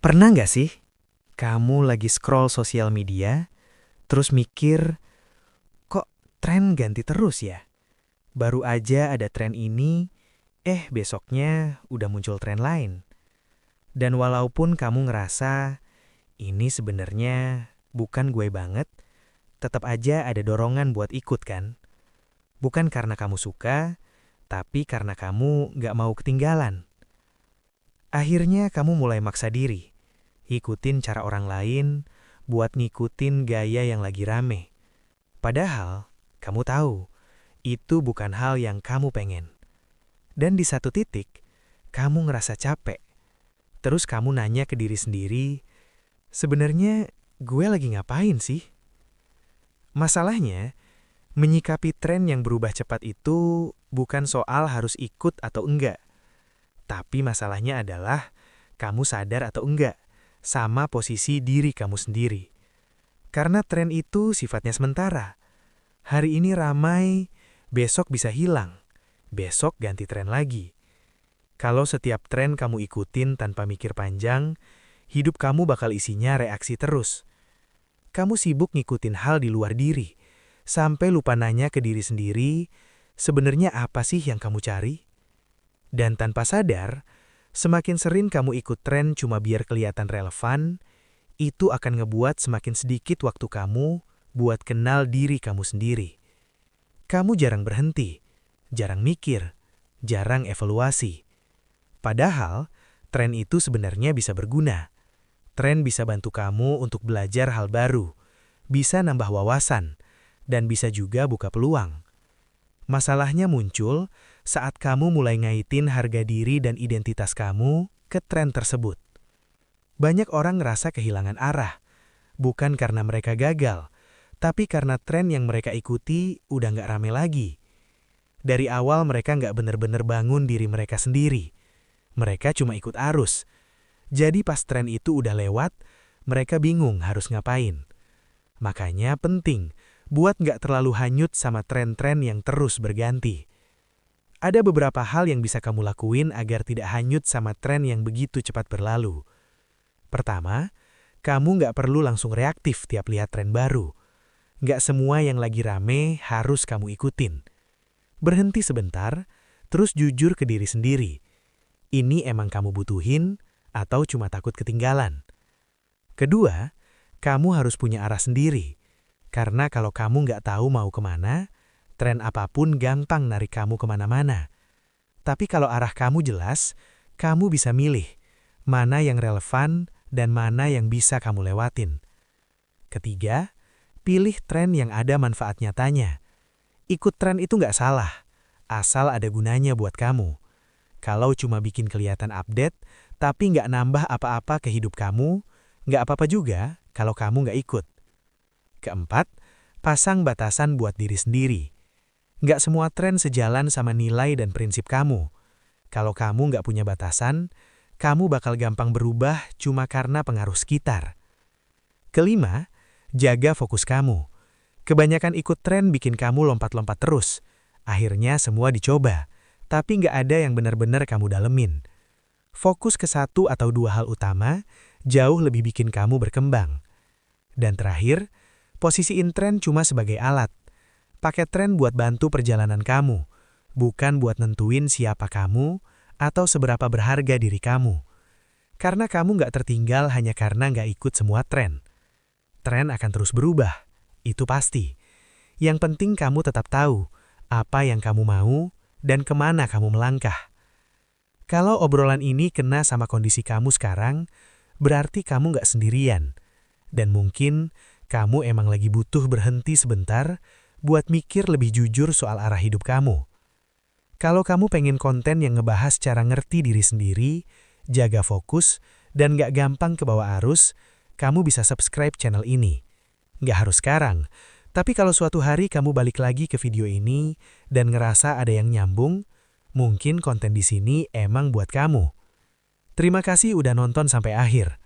Pernah nggak sih kamu lagi scroll sosial media, terus mikir, kok tren ganti terus ya? Baru aja ada tren ini, besoknya udah muncul tren lain. Dan walaupun kamu ngerasa ini sebenarnya bukan gue banget, tetap aja ada dorongan buat ikut kan? Bukan karena kamu suka, tapi karena kamu nggak mau ketinggalan. Akhirnya kamu mulai maksa diri, ikutin cara orang lain, buat ngikutin gaya yang lagi rame. Padahal, kamu tahu, itu bukan hal yang kamu pengen. Dan di satu titik, kamu ngerasa capek. Terus kamu nanya ke diri sendiri, sebenarnya gue lagi ngapain sih? Masalahnya, menyikapi tren yang berubah cepat itu bukan soal harus ikut atau enggak. Tapi masalahnya adalah, kamu sadar atau enggak sama posisi diri kamu sendiri. Karena tren itu sifatnya sementara. Hari ini ramai, besok bisa hilang. Besok ganti tren lagi. Kalau setiap tren kamu ikutin tanpa mikir panjang, hidup kamu bakal isinya reaksi terus. Kamu sibuk ngikutin hal di luar diri, sampai lupa nanya ke diri sendiri, sebenarnya apa sih yang kamu cari? Dan tanpa sadar, semakin sering kamu ikut tren cuma biar kelihatan relevan, itu akan ngebuat semakin sedikit waktu kamu buat kenal diri kamu sendiri. Kamu jarang berhenti, jarang mikir, jarang evaluasi. Padahal, tren itu sebenarnya bisa berguna. Tren bisa bantu kamu untuk belajar hal baru, bisa nambah wawasan, dan bisa juga buka peluang. Masalahnya muncul saat kamu mulai ngaitin harga diri dan identitas kamu ke tren tersebut. Banyak orang ngerasa kehilangan arah, bukan karena mereka gagal, tapi karena tren yang mereka ikuti udah nggak rame lagi. Dari awal mereka nggak bener-bener bangun diri mereka sendiri. Mereka cuma ikut arus. Jadi pas tren itu udah lewat, mereka bingung harus ngapain. Makanya penting buat nggak terlalu hanyut sama tren-tren yang terus berganti. Ada beberapa hal yang bisa kamu lakuin agar tidak hanyut sama tren yang begitu cepat berlalu. Pertama, kamu nggak perlu langsung reaktif tiap lihat tren baru. Nggak semua yang lagi rame harus kamu ikutin. Berhenti sebentar, terus jujur ke diri sendiri. Ini emang kamu butuhin atau cuma takut ketinggalan? Kedua, kamu harus punya arah sendiri. Karena kalau kamu nggak tahu mau kemana, tren apapun gampang narik kamu kemana-mana. Tapi kalau arah kamu jelas, kamu bisa milih mana yang relevan dan mana yang bisa kamu lewatin. Ketiga, pilih tren yang ada manfaat nyatanya. Ikut tren itu nggak salah, asal ada gunanya buat kamu. Kalau cuma bikin kelihatan update, tapi nggak nambah apa-apa ke hidup kamu, nggak apa-apa juga kalau kamu nggak ikut. Keempat, pasang batasan buat diri sendiri. Nggak semua tren sejalan sama nilai dan prinsip kamu. Kalau kamu nggak punya batasan, kamu bakal gampang berubah cuma karena pengaruh sekitar. Kelima, jaga fokus kamu. Kebanyakan ikut tren bikin kamu lompat-lompat terus. Akhirnya semua dicoba, tapi nggak ada yang benar-benar kamu dalemin. Fokus ke satu atau dua hal utama, jauh lebih bikin kamu berkembang. Dan terakhir, posisiin tren cuma sebagai alat. Pakai tren buat bantu perjalanan kamu, bukan buat nentuin siapa kamu atau seberapa berharga diri kamu. Karena kamu nggak tertinggal hanya karena nggak ikut semua tren. Tren akan terus berubah, itu pasti. Yang penting kamu tetap tahu apa yang kamu mau dan kemana kamu melangkah. Kalau obrolan ini kena sama kondisi kamu sekarang, berarti kamu nggak sendirian. Dan mungkin kamu emang lagi butuh berhenti sebentar buat mikir lebih jujur soal arah hidup kamu. Kalau kamu pengen konten yang ngebahas cara ngerti diri sendiri, jaga fokus, dan nggak gampang kebawa arus, kamu bisa subscribe channel ini. Nggak harus sekarang, tapi kalau suatu hari kamu balik lagi ke video ini dan ngerasa ada yang nyambung, mungkin konten di sini emang buat kamu. Terima kasih udah nonton sampai akhir.